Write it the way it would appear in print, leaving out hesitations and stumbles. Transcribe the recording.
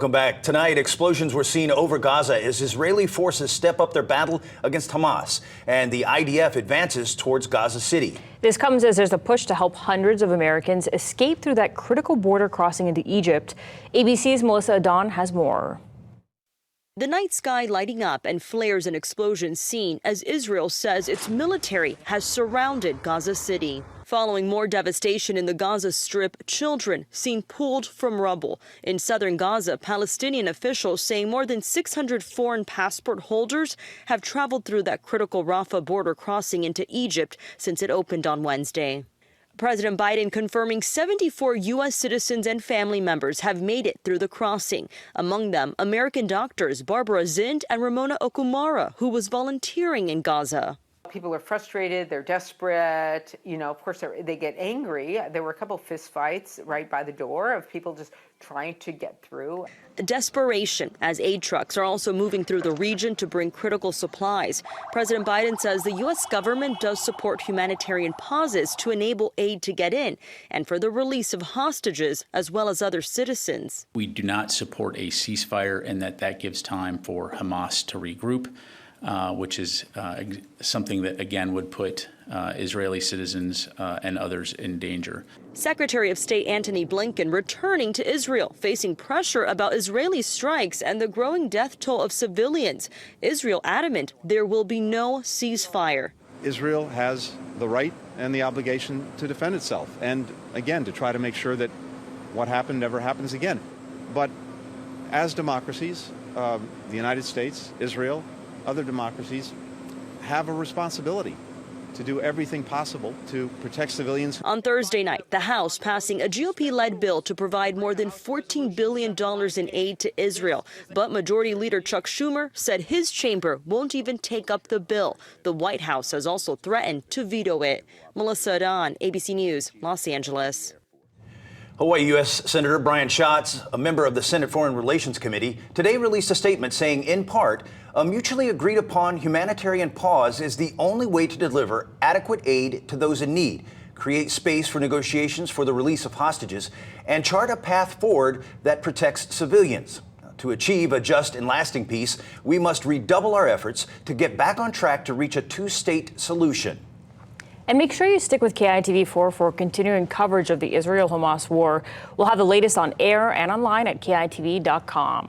Welcome back. Tonight, explosions were seen over Gaza as Israeli forces step up their battle against Hamas, and the IDF advances towards Gaza City. This comes as there's a push to help hundreds of Americans escape through that critical border crossing into Egypt. ABC's Melissa Adon has more. The night sky lighting up and flares and explosions seen as Israel says its military has surrounded Gaza City. Following more devastation in the Gaza Strip, children seen pulled from rubble. In southern Gaza, Palestinian officials saying more than 600 foreign passport holders have traveled through that critical Rafah border crossing into Egypt since it opened on Wednesday. President Biden confirming 74 U.S. citizens and family members have made it through the crossing. Among them, American doctors Barbara Zind and Ramona Okumara, who was volunteering in Gaza. People are frustrated, they're desperate, of course they get angry. There were a couple fist fights right by the door of people just trying to get through. Desperation as aid trucks are also moving through the region to bring critical supplies. President Biden says the U.S. government does support humanitarian pauses to enable aid to get in and for the release of hostages as well as other citizens. We do not support a ceasefire and that gives time for Hamas to regroup. Which is something that, again, would put Israeli citizens and others in danger. Secretary of State Antony Blinken returning to Israel, facing pressure about Israeli strikes and the growing death toll of civilians. Israel adamant there will be no ceasefire. Israel has the right and the obligation to defend itself and, again, to try to make sure that what happened never happens again. But as democracies, the United States, Israel, other democracies have a responsibility to do everything possible to protect civilians. On Thursday night, the House passing a GOP-led bill to provide more than $14 billion in aid to Israel. But Majority Leader Chuck Schumer said his chamber won't even take up the bill. The White House has also threatened to veto it. Melissa Adon, ABC News, Los Angeles. Hawaii U.S. Senator Brian Schatz, a member of the Senate Foreign Relations Committee, today released a statement saying, in part, a mutually agreed upon humanitarian pause is the only way to deliver adequate aid to those in need, create space for negotiations for the release of hostages, and chart a path forward that protects civilians. To achieve a just and lasting peace, we must redouble our efforts to get back on track to reach a two-state solution. And make sure you stick with KITV4 for continuing coverage of the Israel-Hamas war. We'll have the latest on air and online at KITV.com.